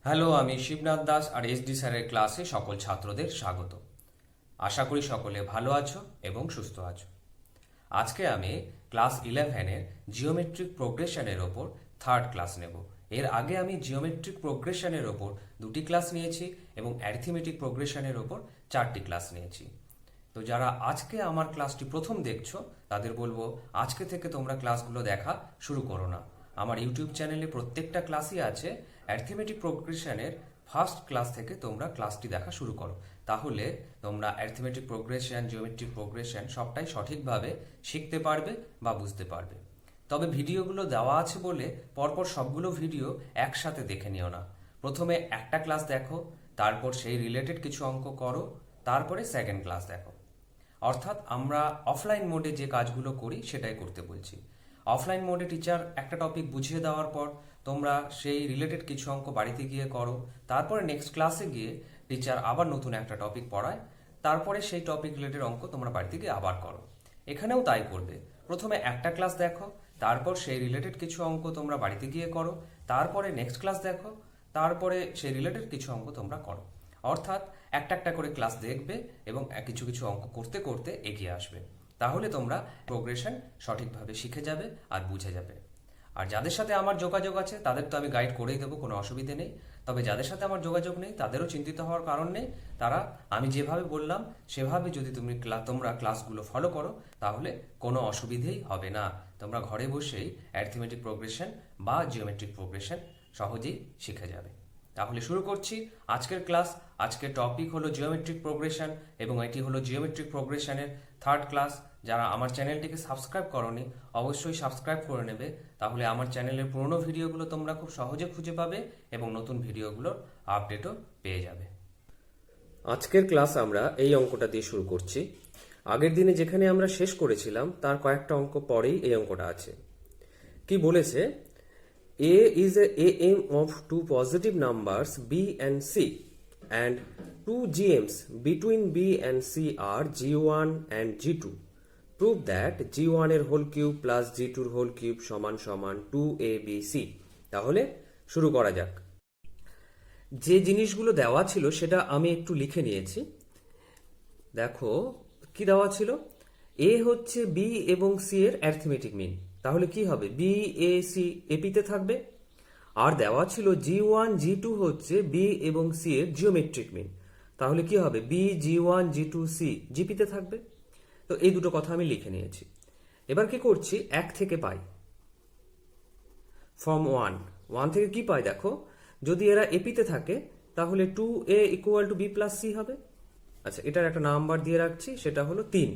Hello, আমি শিবনাথ দাস আর SD স্যারের ক্লাসে সকল ছাত্রদের স্বাগত। আশা করি সকলে ভালো আছো এবং সুস্থ আছো। আজকে আমি ক্লাস 11-এর জিওমেট্রিক প্রোগ্রেশনের ওপর থার্ড ক্লাস নেব। এর আগে আমি জিওমেট্রিক প্রোগ্রেশনের ওপর 2টি ক্লাস নিয়েছি এবং অ্যারিথমেটিক প্রোগ্রেশনের ওপর 4টি ক্লাস নিয়েছি। তো যারা আজকে আমার ক্লাসটি প্রথম দেখছো তাদের বলবো, আজকে থেকে তোমরা ক্লাসগুলো দেখা শুরু করো না। আমার ইউটিউব চ্যানেলে প্রত্যেকটা ক্লাসই আছে। অ্যারিথমেটিক প্রোগ্রেশনের ফার্স্ট ক্লাস থেকে তোমরা ক্লাসটি দেখা শুরু করো, তাহলে তোমরা অ্যারিথমেটিক প্রোগ্রেশন, জিওমেট্রিক প্রোগ্রেশন সবটাই সঠিকভাবে শিখতে পারবে বা বুঝতে পারবে। তবে ভিডিওগুলো দেওয়া আছে বলে পরপর সবগুলো ভিডিও একসাথে দেখে নিও না। প্রথমে একটা ক্লাস দেখো, তারপর সেই রিলেটেড কিছু অঙ্ক করো, তারপরে সেকেন্ড ক্লাস দেখো। অর্থাৎ আমরা অফলাইন মোডে যে কাজগুলো করি সেটাই করতে বলছি। অফলাইন মোডে টিচার একটা টপিক বুঝিয়ে দেওয়ার পর তোমরা সেই রিলেটেড কিছু অঙ্ক বাড়িতে গিয়ে করো, তারপরে নেক্সট ক্লাসে গিয়ে টিচার আবার নতুন একটা টপিক পড়ায়, তারপরে সেই টপিক রিলেটেড অঙ্ক তোমরা বাড়িতে গিয়ে আবার করো। এখানেও তাই করবে। প্রথমে একটা ক্লাস দেখো, তারপর সেই রিলেটেড কিছু অঙ্ক তোমরা বাড়িতে গিয়ে করো, তারপরে নেক্সট ক্লাস দেখো, তারপরে সেই রিলেটেড কিছু অঙ্ক তোমরা করো। অর্থাৎ একটা একটা করে ক্লাস দেখবে এবং কিছু কিছু অঙ্ক করতে করতে এগিয়ে আসবে। তাহলে তোমরা প্রোগ্রেশন সঠিকভাবে শিখে যাবে আর বুঝে যাবে। আর যাদের সাথে আমার যোগাযোগ আছে তাদের তো আমি গাইড করেই দেবো, কোনো অসুবিধে নেই। তবে যাদের সাথে আমার যোগাযোগ নেই তাদেরও চিন্তিত হওয়ার কারণ নেই। তারা আমি যেভাবে বললাম সেভাবে যদি তোমরা ক্লাসগুলো ফলো করো তাহলে কোনো অসুবিধেই হবে না। তোমরা ঘরে বসেই অ্যারিথমেটিক প্রোগ্রেশন বা জিওমেট্রিক প্রোগ্রেশন সহজেই শিখে যাবে। তাহলে শুরু করছি আজকের ক্লাস। আজকের টপিক হলো জিওমেট্রিক প্রোগ্রেশন এবং এটি হলো জিওমেট্রিক প্রোগ্রেশনের থার্ড ক্লাস। যারা আমার চ্যানেলটিকে সাবস্ক্রাইব করোনি অবশ্যই সাবস্ক্রাইব করে নেবে, তাহলে আমার চ্যানেলের পুরনো ভিডিওগুলো তোমরা খুব সহজে খুঁজে পাবে এবং নতুন ভিডিওগুলোর আপডেটও পেয়ে যাবে। আজকের ক্লাস আমরা এই অঙ্কটা দিয়ে শুরু করছি। আগের দিনে যেখানে আমরা শেষ করেছিলাম তার কয়েকটা অঙ্ক পরেই এই অঙ্কটা আছে। কি বলেছে? A is a AM of two positive numbers B and C, and two GMs between B and C are G1 and G2. Prove that G1 এর হোল কিউব প্লাস G2 এর হোল কিউব সমান সমান 2ABC। তাহলে শুরু করা যাক। যে জিনিসগুলো দেওয়া ছিল সেটা আমি একটু লিখে নিয়েছি। দেখো কি দেওয়া ছিল, এ হচ্ছে বি এবং সি এর অ্যারিথমেটিক মিন, তাহলে কি হবে, বি এ সি এপিতে থাকবে। আর দেওয়া ছিল G1 G2 হচ্ছে বি এবং সি এর জিওমেট্রিক মিন, তাহলে কি হবে, বি G1 G2 C জিপিতে থাকবে। তো এই দুটো কথা আমি লিখে নিয়েছি। এবার কি করছি, এক থেকে পাই ফর্ম ওয়ান থেকে কি পাই, দেখো যদি এরা এপিতে থাকে তাহলে 2A equal to b plus c হবে। আচ্ছা, এটার একটা নাম্বার দিয়ে রাখছি, সেটা হলো 3।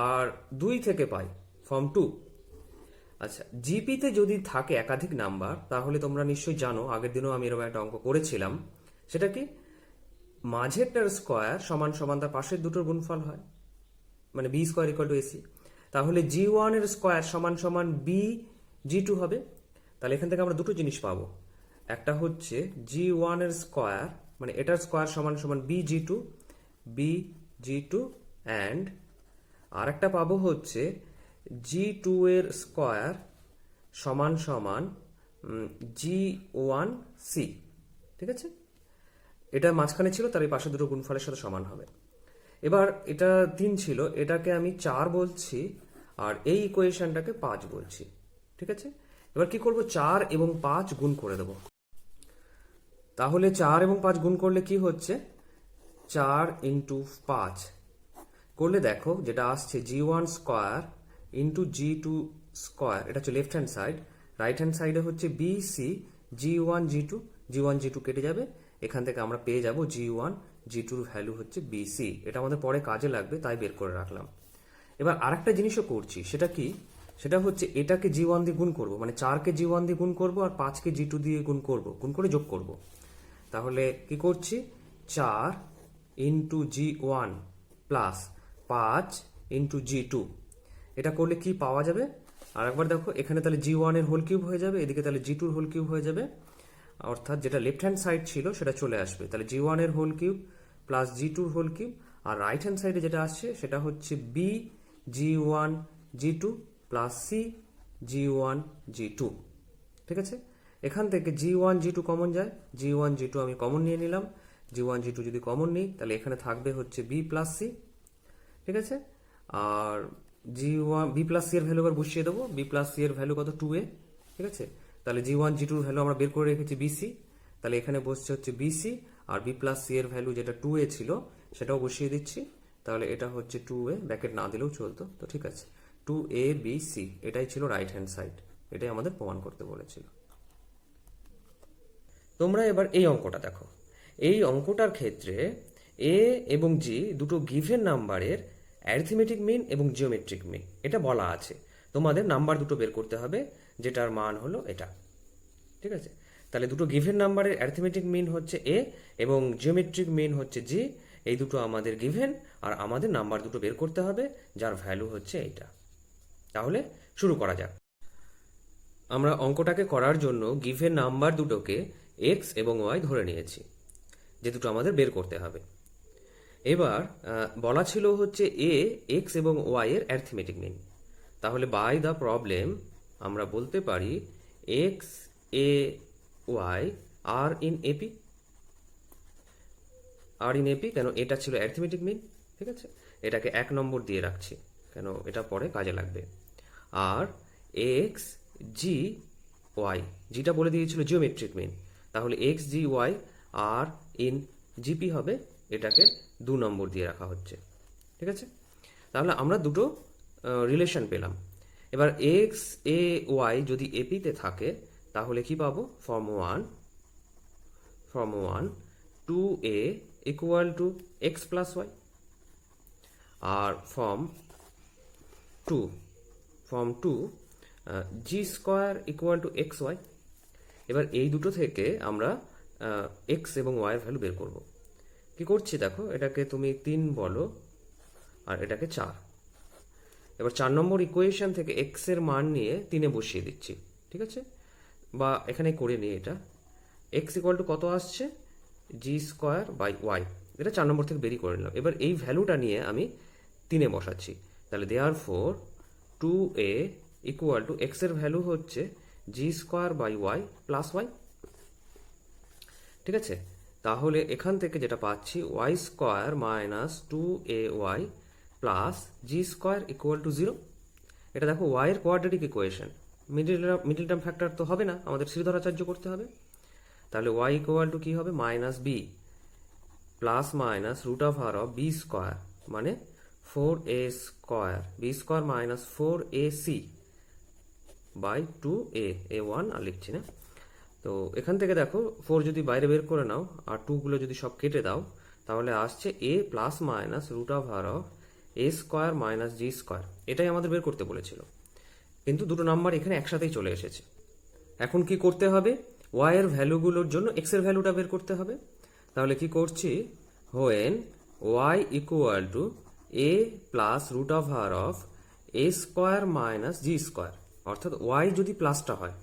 আর 2 থেকে পাই ফর্ম 2। আচ্ছা, জিপিতে যদি থাকে একাধিক নাম্বার তাহলে তোমরা নিশ্চয়ই জানো, আগের দিনও আমি এরকম একটা অঙ্ক করেছিলাম, সেটা কি, মাঝেরটার স্কোয়ার সমান সমান তার পাশের দুটোর গুণফল হয়, মানে b square equal to ac. তাহলে G1 এর স্কোয়ার সমান সমান বি G2 হবে। তাহলে এখান থেকে আমরা দুটো জিনিস পাবো, একটা হচ্ছে G1 এর স্কোয়ার মানে এটার স্কোয়ার সমান সমান বি G2 অ্যান্ড আর একটা পাবো হচ্ছে G2 এর স্কোয়ার সমান সমান G1C। ঠিক আছে, এটা মাঝখানে ছিল, তার এই পাশে দুটো গুণফলের সাথে সমান হবে। এবার এটা 3 ছিল, এটাকে আমি 4 বলছি, আর এই ইকুয়েশনটাকে 5 বলছি। ঠিক আছে, এবার কি করব, 4 এবং 5 গুণ করে দেব। তাহলে 4 এবং 5 গুণ করলে কি হচ্ছে, 4 ইন্টু 5 করলে দেখো যেটা আসছে G1 square into G2 square, এটা হচ্ছে left hand side. Right hand সাইডে হচ্ছে BC G1 G2 কেটে যাবে, এখান থেকে আমরা পেয়ে যাব G1 G2 ভ্যালু হচ্ছে BC। এটা আমাদের পরে কাজে লাগবে তাই বের করে রাখলাম। এবার আরেকটা জিনিসও করছি, সেটা কি, সেটা হচ্ছে এটাকে G1 দিয়ে গুণ করব, মানে 4কে G1 দিয়ে গুণ করব আর 5কে G2 দিয়ে গুণ করে যোগ করব। তাহলে কি করছি, 4 into G1 plus 5 into G2, এটা করলে কি পাওয়া যাবে, আর একবার দেখো এখানে তাহলে G1 এর হোল কিউব হয়ে যাবে, এদিকে তাহলে G2 এর হোল কিউব হয়ে যাবে, অর্থাৎ যেটা লেফট হ্যান্ড সাইড ছিল সেটা চলে আসবে। তাহলে G1 এর হোল কিউব প্লাস G2 এর হোল কিউব, আর রাইট হ্যান্ড সাইডে যেটা আসছে সেটা হচ্ছে B G1 G2 plus C G1 G2। ঠিক আছে, এখান থেকে G1 G2 কমন যায়, G1 G2 আমি কমন নিয়ে নিলাম। G1 G2 যদি কমন নিই তাহলে এখানে থাকবে হচ্ছে B প্লাস সি, ঠিক আছে। আর G1 B প্লাস সি এর ভ্যালু এবার বসিয়ে দেবো। B প্লাস সি এর ভ্যালু কত, 2a, ঠিক আছে। তাহলে G1 G2 এর ভ্যালু আমরা বের করে রেখেছি BC, তাহলে এখানে বসছে হচ্ছে BC, আর B প্লাস সি এর ভ্যালু যেটা 2a ছিল সেটাও বসিয়ে দিচ্ছি। তাহলে এটা হচ্ছে 2a, ব্র্যাকেট না দিলেও চলতো, তো ঠিক আছে। 2ABC, এটাই ছিল রাইট হ্যান্ড সাইড, এটাই আমাদের প্রমাণ করতে বলেছিল। তোমরা এবার এই অঙ্কটা দেখো। এই অঙ্কটার ক্ষেত্রে এ এবং জি দুটো গিভেন নাম্বারের অ্যারিথমেটিক মিন এবং জিওমেট্রিক মিন এটা বলা আছে। তোমাদের নাম্বার দুটো বের করতে হবে, যেটার মান হলো এটা, ঠিক আছে। তাহলে দুটো গিভেন নাম্বারের অ্যারিথমেটিক মিন হচ্ছে এ এবং জিওমেট্রিক মিন হচ্ছে জি। এই দুটো আমাদের গিভেন, আর আমাদের নাম্বার দুটো বের করতে হবে যার ভ্যালু হচ্ছে এইটা। তাহলে শুরু করা যাক। আমরা অঙ্কটাকে করার জন্য গিভেন নাম্বার দুটোকে এক্স এবং ওয়াই ধরে নিয়েছি, যে দুটো আমাদের বের করতে হবে। এবার বলা ছিল হচ্ছে এ এক্স এবং ওয়াই এর অ্যারিথমেটিক মিন। তাহলে বাই দ্য প্রবলেম আমরা বলতে পারি x a y are in AP. Are in AP কেন, এটা ছিল অ্যারিথমেটিক মিন, ঠিক আছে। এটাকে 1 নম্বর দিয়ে রাখছি, কেন এটা পরে কাজে লাগবে। আর এক্স জি ওয়াই, জিটা বলে দিয়েছিল জিওমেট্রিক মিন, তাহলে x g y are in GP হবে, এটাকে 2 নম্বর দিয়ে রাখা হচ্ছে, ঠিক আছে। তাহলে আমরা দুটো রিলেশন পেলাম। এবার এক্স এ ওয়াই যদি এপিতে থাকে তাহলে কি পাবো, form one 2a equal to x plus y, আর form two g square equal to x y. এবার এই দুটো থেকে আমরা এক্স এবং ওয়াই এর ভ্যালু বের করব। কি করছি দেখো, এটাকে তুমি 3 বলো আর এটাকে 4। এবার 4 নম্বর ইকুয়েশন থেকে এক্স এর মান নিয়ে 3-এ বসিয়ে দিচ্ছি, ঠিক আছে। বা এখানে করে নিই, এটা এক্স ইকুয়াল টু কত আসছে, জি স্কোয়ার বাই ওয়াই, এটা 4 নম্বর থেকে বেরিয়ে করে নিলাম। এবার এই ভ্যালুটা নিয়ে আমি 3-এ বসাচ্ছি, তাহলে therefore 2a equal to x এর ভ্যালু হচ্ছে z square by y plus y, ঠিক আছে। তাহলে এখান থেকে যেটা পাচ্ছি y square minus 2ay plus z square equal to 0। এটা দেখো ওয়াই এর quadratic equation, middle term factor তো হবে না, আমাদের শ্রীধরাচার্য করতে হবে। তাহলে ওয়াই ইকুয়াল টু কি হবে, minus b plus minus root of আর অফ বি স্কোয়ার, মানে 4a square, b square minus 4ac by 2a, a1 আর লিখছি না। তো এখান থেকে দেখো 4 যদি বাইরে বের করে নাও আর 2 গুলো যদি সব কেটে দাও, তাহলে আসছে a plus minus root of আর of a square minus G square. এটাই আমাদের বের করতে বলেছিল, কিন্তু দুটো নাম্বার এখানে একসাথেই চলে এসেছে। এখন কি করতে হবে, ওয়াই এর ভ্যালুগুলোর জন্য এক্স এর ভ্যালুটা বের করতে হবে। তাহলে কি করছি, when y equal to a plus root of আর of a square minus G square, অর্থাৎ ওয়াই যদি প্লাসটা হয়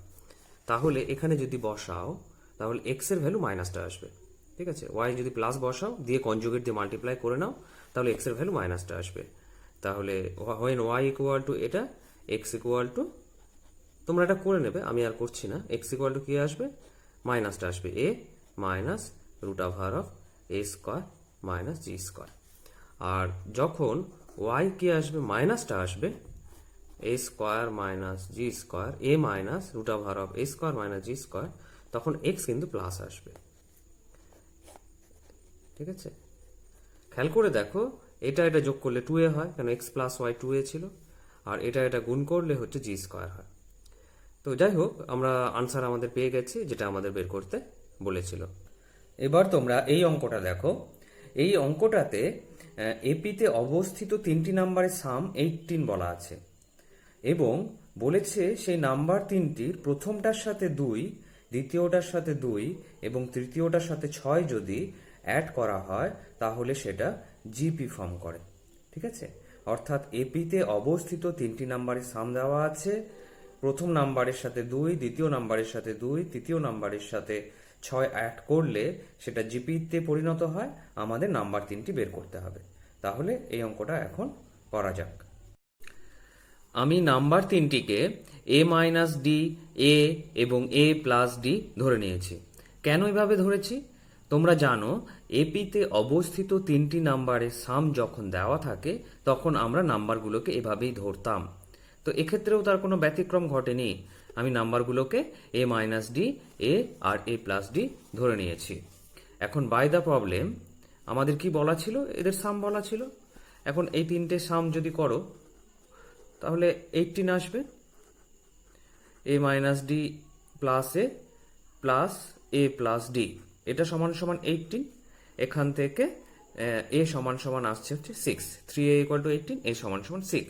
তাহলে এখানে যদি বসাও তাহলে এক্স এর ভ্যালু মাইনাসটা আসবে, ঠিক আছে। ওয়াই যদি প্লাস বসাও দিয়ে কনজুগেট দিয়ে মাল্টিপ্লাই করে নাও তাহলে এক্স এর ভ্যালু মাইনাসটা আসবে। তাহলে হোয়েন ওয়াই ইকুয়াল টু এটা, এক্স ইকুয়াল টু, তোমরা এটা করে নেবে, আমি আর করছি না। এক্স ইকুয়াল টু কি আসবে, মাইনাসটা আসবে এ মাইনাস রুট অফ আর of a square minus G square. আর যখন ওয়াই কি আসবে, মাইনাসটা আসবে a square minus G square, a minus root of আর of a square minus G square, তখন এক্স কিন্তু প্লাস আসবে, ঠিক আছে। খেয়াল করে দেখো, এটা যোগ করলে 2a হয়, কেন এক্স প্লাস ওয়াই 2a ছিল, আর এটা গুণ করলে হচ্ছে জি স্কোয়ার হয়। তো যাই হোক, আমরা আনসার আমাদের পেয়ে গেছি, যেটা আমাদের বের করতে বলেছিল। এবার তোমরা এই অঙ্কটা দেখো। এই অঙ্কটাতে এপিতে অবস্থিত 3টি নাম্বারের সাম 18 বলা আছে এবং বলেছে সেই নাম্বার 3টির প্রথমটার সাথে 2, দ্বিতীয়টার সাথে 2 এবং তৃতীয়টার সাথে 6 যদি অ্যাড করা হয় তাহলে সেটা জিপি ফর্ম করে, ঠিক আছে। অর্থাৎ এপিতে অবস্থিত 3টি নাম্বারের সাম দেওয়া আছে, প্রথম নাম্বারের সাথে 2, দ্বিতীয় নাম্বারের সাথে 2, তৃতীয় নাম্বারের সাথে 6 অ্যাড করলে সেটা জিপিতে পরিণত হয়। আমাদের নাম্বার 3টি বের করতে হবে। তাহলে এই অঙ্কটা এখন করা যাক। আমি নাম্বার 3টিকে এ মাইনাস ডি, এ এবং এ প্লাস ডি ধরে নিয়েছি। কেন এভাবে ধরেছি? তোমরা জানো এপিতে অবস্থিত তিনটি নাম্বারের সাম যখন দেওয়া থাকে তখন আমরা নাম্বারগুলোকে এভাবেই ধরতাম। তো এক্ষেত্রেও তার কোনো ব্যতিক্রম ঘটেনি। আমি নাম্বারগুলোকে এ মাইনাস ডি, এ আর এ প্লাস ডি ধরে নিয়েছি। এখন বাই দ্য প্রবলেম আমাদের কি বলা ছিল? এদের সাম বলা ছিল। এখন এই তিনটে সাম যদি করো তাহলে 18 আসবে। A minus D plus A plus D, এটা সমান সমান 18। এখান থেকে এ সমান সমান আসছে হচ্ছে 6, 3a ইকুয়াল টু 18, এ সমান সমান 6।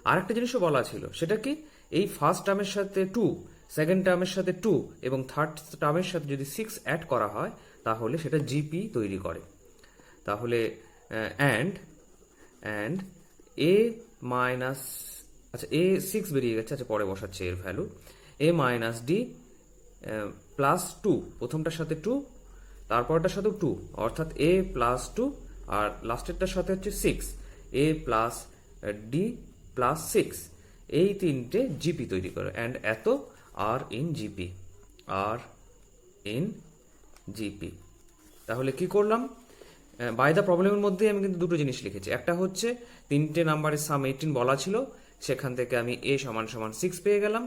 আরেকটা জিনিসও বলা ছিল, সেটা কি? এই ফার্স্ট টার্মের সাথে 2, সেকেন্ড টার্মের সাথে 2 এবং থার্ড টার্মের সাথে যদি 6 অ্যাড করা হয় তাহলে সেটা জিপি তৈরি করে। তাহলে অ্যান্ড এ মাইনাস, আচ্ছা এ 6 বেরিয়ে গেছে, আচ্ছা পরে বসাচ্ছে এর ভ্যালু। এ মাইনাস ডি প্লাস 2, প্রথমটার সাথে 2, তারপরটার সাথেও 2, অর্থাৎ এ প্লাস 2, আর লাস্টেরটার সাথে হচ্ছে 6, এ প্লাস ডি প্লাস 6। এই তিনটে জিপি তৈরি করে। অ্যান্ড এত আর ইন জিপি। তাহলে কি করলাম? বাই দ্য প্রবলেমের মধ্যে আমি কিন্তু দুটো জিনিস লিখেছি। একটা হচ্ছে তিনটে নাম্বারের সাম 18 বলা ছিল, সেখান থেকে আমি এ সমান সমান 6 পেয়ে গেলাম।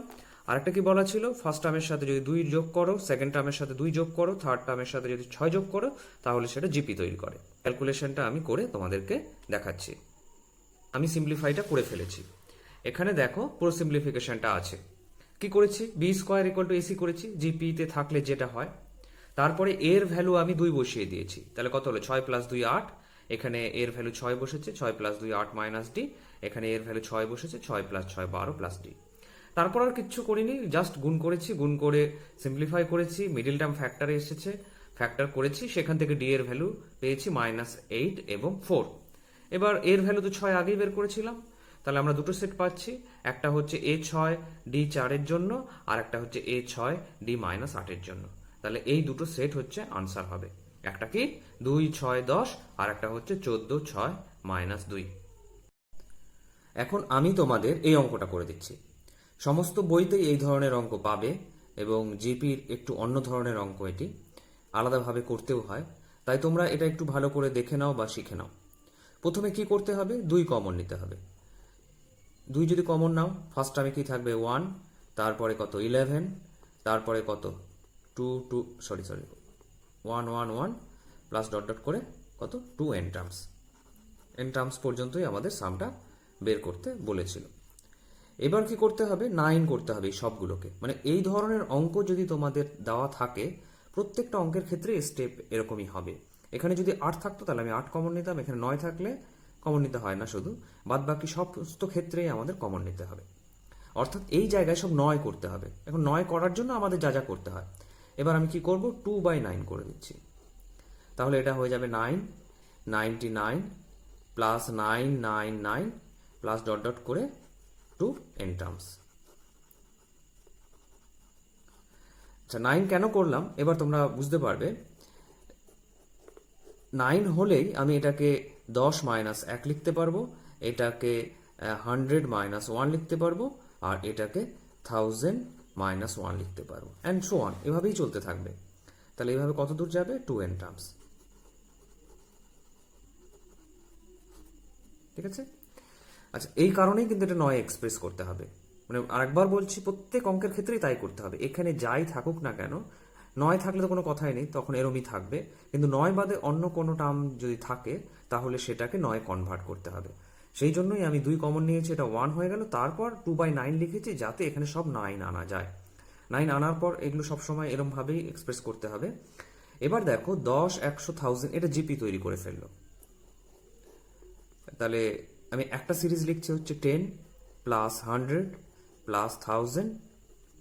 আরেকটা কি বলা ছিল? ফার্স্ট টার্মের সাথে যদি 2 যোগ করো, সেকেন্ড টার্মের সাথে 2 যোগ করো, থার্ড টার্মের সাথে যদি 6 যোগ করো তাহলে সেটা জিপি তৈরি করে। ক্যালকুলেশনটা আমি করে তোমাদেরকে দেখাচ্ছি। আমি সিম্পলিফাইটা করে ফেলেছি। এখানে দেখো পুরো সিম্পলিফিকেশনটা আছে। কি করেছি? B square equal to ac করেছি, জিপিতে থাকলে যেটা হয়। তারপরে এর ভ্যালু আমি 2 বসিয়ে দিয়েছি। তাহলে কত হলো? 6 প্লাস 2 8। এখানে এর ভ্যালু 6 বসেছে, 6 প্লাস 2 8 মাইনাস ডি। এখানে এর ভ্যালু 6 বসেছে, 6 প্লাস 6 12 প্লাস ডি। তারপর আর কিচ্ছু করিনি, জাস্ট গুণ করেছি, গুণ করে সিম্পলিফাই করেছি, মিডিল টার্ম ফ্যাক্টরে এসেছে, ফ্যাক্টর করেছি, সেখান থেকে ডি এর ভ্যালু পেয়েছি -8 এবং 4। এবার এর ভ্যালু তো 6 আগেই বের করেছিলাম, তাহলে আমরা দুটো সেট পাচ্ছি। একটা হচ্ছে A6 D4 এর জন্য, আর একটা হচ্ছে A6 D-8 এর জন্য। তাহলে এই দুটো সেট হচ্ছে আনসার হবে। একটা কি 2 6 10, আর একটা হচ্ছে 14 6 -2। এখন আমি তোমাদের এই অঙ্কটা করে দিচ্ছি। সমস্ত বইতেই এই ধরনের অঙ্ক পাবে এবং জিপির একটু অন্য ধরনের অঙ্ক, এটি আলাদাভাবে করতেও হয়, তাই তোমরা এটা একটু ভালো করে দেখে নাও বা শিখে নাও। প্রথমে কি করতে হবে? 2 কমন নিতে হবে। 2 যদি কমন নাও, ফার্স্ট টার্মে কি থাকবে? 1, তারপরে কত? 11, তারপরে কত? 2 2 সরি 1 1 1 প্লাস ডট ডট করে কত? 2 এন টার্মস পর্যন্তই আমাদের সামটা বের করতে বলেছিল। এবার কি করতে হবে? 9 করতে হবে এই সবগুলোকে। মানে এই ধরনের অঙ্ক যদি তোমাদের দেওয়া থাকে, প্রত্যেকটা অঙ্কের ক্ষেত্রে স্টেপ এরকমই হবে। এখানে যদি 8 থাকতো তাহলে আমি 8 কমন নিতাম, এখানে 9 থাকলে কমন নিতে হয় না, শুধু বাদ বাকি সমস্ত ক্ষেত্রেই আমাদের কমন নিতে হবে। অর্থাৎ এই জায়গায় সব 9 করতে হবে। এখন 9 করার জন্য আমাদের যা যা করতে হয়, এবার আমি কি করব? 2/9 করে দিচ্ছি। তাহলে এটা হয়ে যাবে 99 প্লাস 999 প্লাস ডট ডট করে 2 n টার্মস। আচ্ছা 9 কেন করলাম এবার তোমরা বুঝতে পারবে। 9 হলেই আমি এটাকে 10 - 1 লিখতে পারবো, এটাকে 100 - 1 লিখতে পারবো, আর এটাকে 1000 - 1 লিখতে পারবো, অ্যান্ড সো অন, এভাবেই চলতে থাকবে। তাহলে এইভাবে কত দূর যাবে? 2n terms. ঠিক আছে? আচ্ছা এই কারণেই কিন্তু এটা 9 এক্সপ্রেস করতে হবে। মানে আরেকবার বলছি, প্রত্যেক অঙ্কের ক্ষেত্রেই তাই করতে হবে। এখানে যাই থাকুক না কেন, 9 থাকলে তো কোনো কথাই নেই, তখন এরমই থাকবে। কিন্তু 9 বাদে অন্য কোনো টার্ম যদি থাকে তাহলে সেটাকে 9 কনভার্ট করতে হবে। সেই জন্যই আমি 2 কমন নিয়েছি, এটা 1 হয়ে গেল। তারপর 2/9 লিখেছি যাতে এখানে সব 9 আনা যায়। 9 আনার পর এগুলো সবসময় এরমভাবেই এক্সপ্রেস করতে হবে। এবার দেখো 10 100 1000 এটা জিপি তৈরি করে ফেললো। তাহলে আমি একটা সিরিজ লিখছি হচ্ছে 10 প্লাস 100 প্লাস 1000,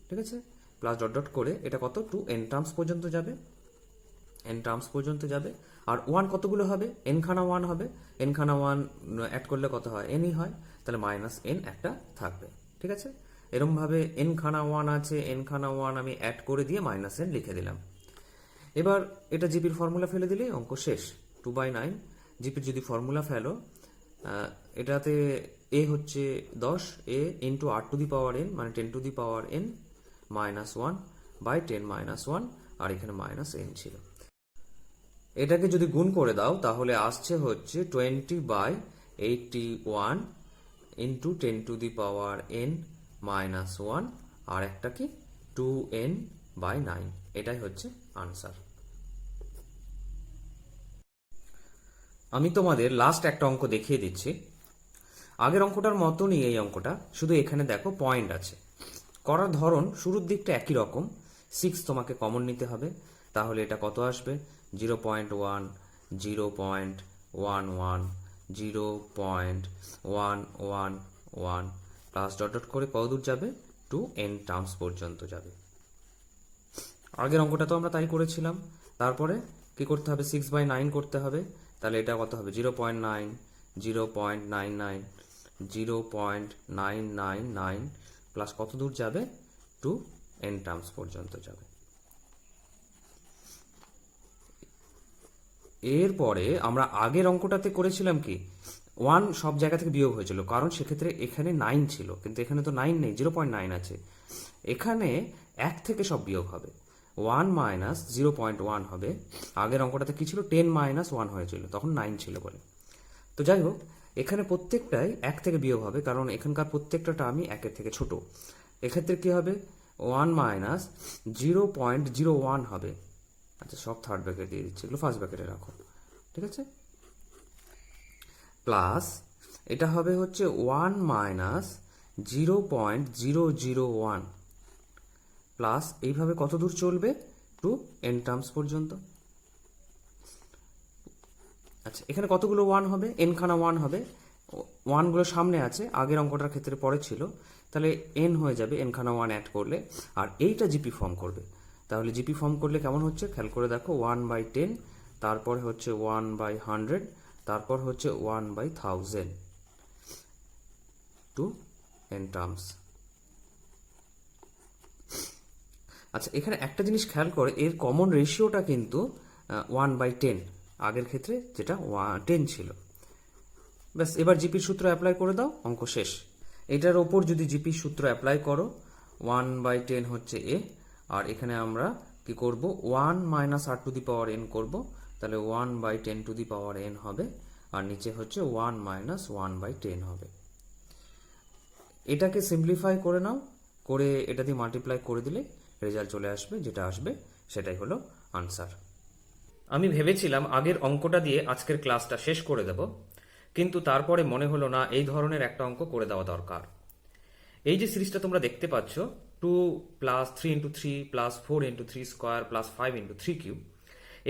ঠিক আছে, প্লাস ডট ডট করে এটা কত? 2n টার্মস পর্যন্ত যাবে, n টার্মস পর্যন্ত যাবে। আর 1 কতগুলো হবে? n খানা 1 হবে, n খানা 1 অ্যাড করলে কত হয়? n ই হয়, তাহলে -n একটা থাকবে। ঠিক আছে? এরমভাবে n খানা 1 আছে, n খানা 1 আমি অ্যাড করে দিয়ে -n লিখে দিলাম। এবার এটা জিপির ফর্মুলা ফেলে দিলেই অঙ্ক শেষ। 2/9 জিপির যদি ফর্মুলা ফেলো এটাতে এ হচ্ছে 10, a into r to the power n মানে 10 to the power n minus 1 by 10 minus 1, আর এখানে মাইনাস এন ছিল। এটাকে যদি গুণ করে দাও তাহলে আসছে হচ্ছে 20/81 into 10 to the power n minus 1, আর একটা কি 2n/9। এটাই হচ্ছে আনসার। আমি তোমাদের লাস্ট একটা অঙ্ক দেখিয়ে দিচ্ছি। আগের অঙ্কটার মতনই এই অঙ্কটা, শুধু এখানে দেখো পয়েন্ট আছে। করার ধরন শুরুর দিকটা একই রকম, 6 তোমাকে কমন নিতে হবে। তাহলে এটা কত আসবে? 0.1, 0.11, 0.111 প্লাস ডট ডট করে কত দূর যাবে? 2n টার্মস পর্যন্ত যাবে। আগের অঙ্কটা তো আমরা তাই করেছিলাম। তারপরে কি করতে হবে? 6/9 করতে হবে। তাহলে এটা কত হবে? 0.9, 0.99, 0.999 প্লাস কত দূর যাবে? 2n টার্মস পর্যন্ত যাবে। এরপরে আমরা আগের অঙ্কটাতে করেছিলাম কি 1 সব জায়গা থেকে বিয়োগ হয়েছিল, কারণ সেক্ষেত্রে এখানে 9 ছিল, কিন্তু এখানে তো 9 নেই, 0.9 আছে। এখানে 1 থেকে সব বিয়োগ হবে, 1 মাইনাস 0.1 হবে। আগের অঙ্কটাতে কি ছিল? 10 মাইনাস 1 হয়েছিল, তখন 9 ছিল বলে। তো যাই হোক, এখানে প্রত্যেকটাই 1 থেকে বিয়োগ হবে, কারণ এখানকার প্রত্যেকটা টার্মই 1-এর থেকে ছোট। এক্ষেত্রে কি হবে? 1 মাইনাস 0.01 হবে। আচ্ছা, সব থার্ড ব্র্যাকেট দিয়ে দিচ্ছি, এগুলো ফার্স্ট ব্র্যাকেটে রাখো, ঠিক আছে? প্লাস এটা হবে হচ্ছে 1 মাইনাস 0.001 প্লাস এইভাবে কত দূর চলবে? 2n টার্মস পর্যন্ত। আচ্ছা, এখানে কতগুলো 1 হবে? n খানা 1 হবে। 1 গুলো সামনে আছে, আগের অঙ্কটার ক্ষেত্রে পরে ছিল, তাহলে n হয়ে যাবে n খানা 1 অ্যাড করলে, আর এইটা জিপি ফর্ম করবে। তাহলে জিপি ফর্ম করলে কেমন হচ্ছে খেয়াল করে দেখো, 1/10, তারপরে হচ্ছে 1/100, তারপর হচ্ছে 1/1000 2n টার্মস। আচ্ছা, এখানে একটা জিনিস খেয়াল করে, এর কমন রেশিওটা কিন্তু 1/10, আগের ক্ষেত্রে যেটা 10 ছিল। ব্যাস, এবার জিপির সূত্র অ্যাপ্লাই করে দাও, অঙ্ক শেষ। এটার ওপর যদি জিপির সূত্র অ্যাপ্লাই করো, 1/10 হচ্ছে এ, আর এখানে আমরা কি করব? 1 minus r to the power n করবো, তাহলে 1/10 টু দি পাওয়ার এন হবে, আর নিচে হচ্ছে 1 মাইনাস 1/10 হবে। এটাকে সিম্পলিফাই করে নাও, করে এটা দিয়ে মাল্টিপ্লাই করে দিলে রেজাল্ট চলে আসবে, যেটা আসবে সেটাই হলো আনসার। আমি ভেবেছিলাম আগের অঙ্কটা দিয়ে আজকের ক্লাসটা শেষ করে দেব, কিন্তু তারপরে মনে হলো না, এই ধরনের একটা অঙ্ক করে দেওয়া দরকার। এই যে সিরিজটা তোমরা দেখতে পাচ্ছ, 2 plus 3 into 3 plus 4 into 3 square plus 5 into 3 cube,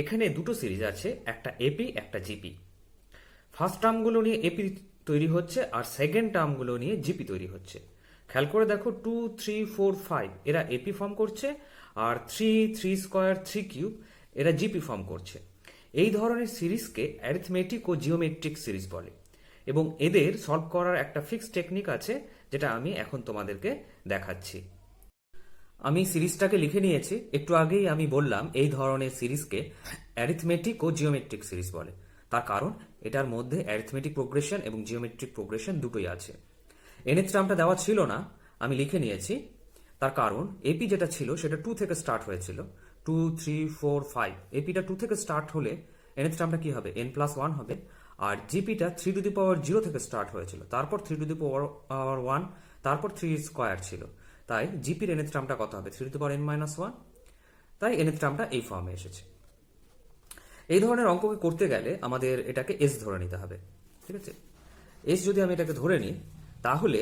এখানে দুটো সিরিজ আছে, একটা এপি একটা জিপি। ফার্স্ট টার্মগুলো নিয়ে এপি তৈরি হচ্ছে, আর সেকেন্ড টার্মগুলো নিয়ে জিপি তৈরি হচ্ছে। খেয়াল করে দেখো, 2, 3, 4, 5 এরা এপি ফর্ম করছে, আর 3, 3 স্কোয়ার 3 কিউব এরা জিপি ফর্ম করছে। এই ধরনের সিরিজকে অ্যারিথমেটিক ও জিওমেট্রিক সিরিজ বলে, এবং এদের সলভ করার একটা ফিক্সড টেকনিক আছে, যেটা আমি এখন তোমাদেরকে দেখাচ্ছি। আমি সিরিজটাকে লিখে নিয়েছি, একটু আগেই আমি বললাম এই ধরনের সিরিজকে অ্যারিথমেটিক ও জিওমেট্রিক সিরিজ বলে। তার কারণ এটার মধ্যে অ্যারিথমেটিক প্রোগ্রেশন এবং জিওমেট্রিক প্রোগ্রেশন দুটোই আছে। nth টার্মটা দেওয়া ছিল না, আমি লিখে নিয়েছি। তার কারণ এপি যেটা ছিল সেটা 2 থেকে স্টার্ট হয়েছিল, 2, 3, 4, 5। এপিটা 2 থেকে স্টার্ট হলে nth টার্মটা কি হবে? n+1 হবে। আর জিপিটা 3 টু দি পাওয়ার 0 থেকে স্টার্ট হয়েছিল, তারপর 3 টু দি পাওয়ার 1, তারপর 3 স্কোয়ার ছিল। তাই জিপির nth টার্মটা কত হবে? 3 টু দি পাওয়ার n-1। তাই nth টার্মটা এই ফর্মে এসেছে। এই ধরনের অঙ্ককে করতে গেলে আমাদের এটাকে এস ধরে নিতে হবে, ঠিক আছে? এস যদি আমি এটাকে ধরে নিই, তাহলে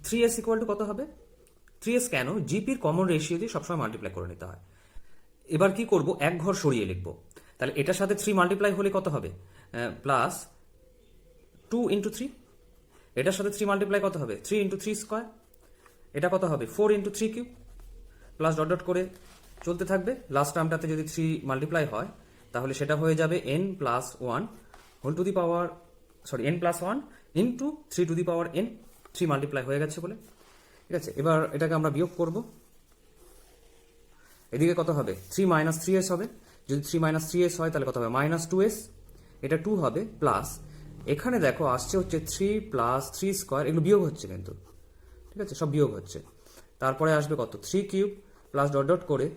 3s ইকুয়াল টু কত হবে? 3s কেন? জিপির কমন রেশিও দিয়ে সবসময় মাল্টিপ্লাই করে নিতে হয়। এবার কি করব? এক ঘর সরিয়ে লিখব। তাহলে এটার সাথে 3 মাল্টিপ্লাই হলে কত হবে? Plus 2 into 3। এটার সাথে 3 মাল্টিপ্লাই কত হবে? 3 ইন্টু 3 স্কোয়ার। এটা কত হবে? 4 into 3 cube. Plus dot dot করে চলতে থাকবে। লাস্ট টার্মটাতে যদি 3 মাল্টিপ্লাই হয়, তাহলে সেটা হয়ে যাবে n+1 whole to the power n+1 into 3 to the power n। 3 multiply হয়ে গেছে বলে, ঠিক আছে? এবার এটাকে আমরা বিয়োগ করব। এদিকে কত হবে? 3 মাইনাস 3s হবে। যদি 3 মাইনাস 3s হয় তাহলে কত হবে? -2s। এটা 2 হবে, প্লাস এখানে দেখো আসছে হচ্ছে 3 প্লাস 3 স্কোয়ার, এগুলো বিয়োগ হচ্ছে কিন্তু, ঠিক আছে, সব বিয়োগ হচ্ছে। তারপরে আসবে কত, 3 কিউব প্লাস ডট ডট করে।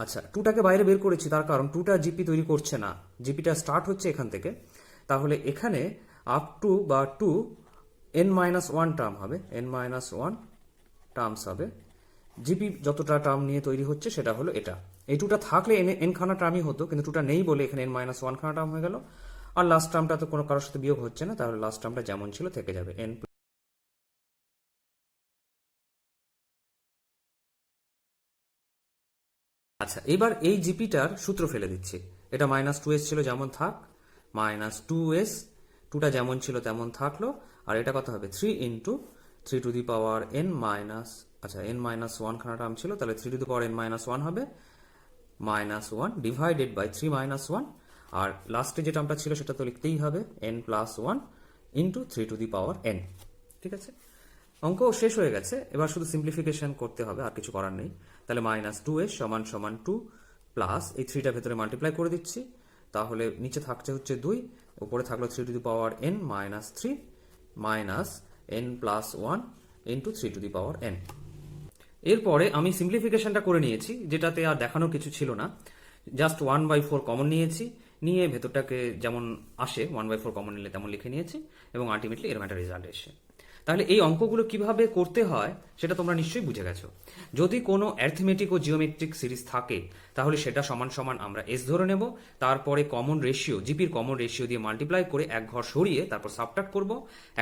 আচ্ছা, 2টাকে বাইরে বের করেছি, তার কারণ 2টা জিপি তৈরি করছে না, জিপিটা স্টার্ট হচ্ছে এখান থেকে। তাহলে এখানে আপ টু বা টু n-1 টার্ম হবে, n-1 টার্মস হবে। জিপি যতটা টার্ম নিয়ে তৈরি হচ্ছে সেটা হলো এটা। এই 2টা থাকলে এন খানা টার্মই হতো, কিন্তু 2টা নেই বলে এখানে n-1 খানা টার্ম হয়ে গেল। আর লাস্ট টার্মটা তো কোনো কারোর সাথে বিয়োগ হচ্ছে না, তাহলে লাস্ট টার্মটা যেমন ছিল থেকে যাবে n। আচ্ছা, এবার এই জিপিটার সূত্র ফেলে দিচ্ছি। এটা -2s ছিল, যেমন থাক, -2s, 2টা যেমন ছিল তেমন থাকলো। আর এটা কত হবে, 3 into 3 to the power n minus, আচ্ছা n-1 খানা টার্ম ছিল, তাহলে 3 টু দি পাওয়ার n-1 হবে, -1 ডিভাইডেড বাই 3-1। আর লাস্টে যে টার্মটা ছিল সেটা তো লিখতেই হবে, n+1 into 3 to the power n। ঠিক আছে, অঙ্ক শেষ হয়ে গেছে, এবার শুধু সিম্পলিফিকেশন করতে হবে, আর কিছু করার নেই। তাহলে -2s সমান 2 প্লাস এই 3টা ভেতরে মাল্টিপ্লাই করে দিচ্ছি, তাহলে নিচে থাকছে হচ্ছে 2, উপরে থাকলো 3 to the power n minus 3 minus n+1 into 3 to the power n। এরপরে আমি সিম্পলিফিকেশনটা করে নিয়েছি, যেটাতে আর দেখানোর কিছু ছিল না। জাস্ট 1/4 কমন নিয়েছি, নিয়ে ভেতরটাকে যেমন আসে 1/4 কমন নিলে তেমন লিখে নিয়েছি, এবং আলটিমেটলি এরকম একটা রেজাল্ট এসে। তাহলে এই অঙ্কগুলো কিভাবে করতে হয় সেটা তোমরা নিশ্চয়ই বুঝে গেছো। যদি কোনো অ্যারিথমেটিক ও জিওমেট্রিক সিরিজ থাকে তাহলে সেটা সমান সমান আমরা এস ধরে নেব, তারপরে কমন রেশিও, জিপির কমন রেশিও দিয়ে মাল্টিপ্লাই করে এক ঘর সরিয়ে তারপর সাবট্রাক্ট করব,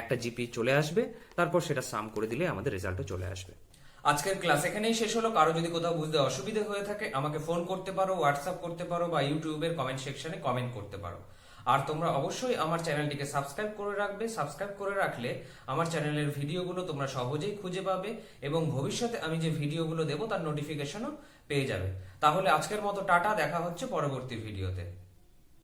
একটা জিপি চলে আসবে, তারপর সেটা সাম করে দিলে আমাদের রেজাল্টও চলে আসবে। আজকের ক্লাস এখানেই শেষ হলো। কারো যদি কোথাও বুঝতে অসুবিধা হয়ে থাকে আমাকে ফোন করতে পারো, হোয়াটসঅ্যাপ করতে পারো, বা ইউটিউবের কমেন্ট সেকশনে কমেন্ট করতে পারো। আর তোমরা অবশ্যই আমার চ্যানেলটিকে সাবস্ক্রাইব করে রাখবে। সাবস্ক্রাইব করে রাখলে আমার চ্যানেলের ভিডিওগুলো তোমরা সহজেই খুঁজে পাবে, এবং ভবিষ্যতে আমি যে ভিডিওগুলো দেবো তার নোটিফিকেশনও পেয়ে যাবে। তাহলে আজকের মতো টাটা, দেখা হচ্ছে পরবর্তী ভিডিওতে।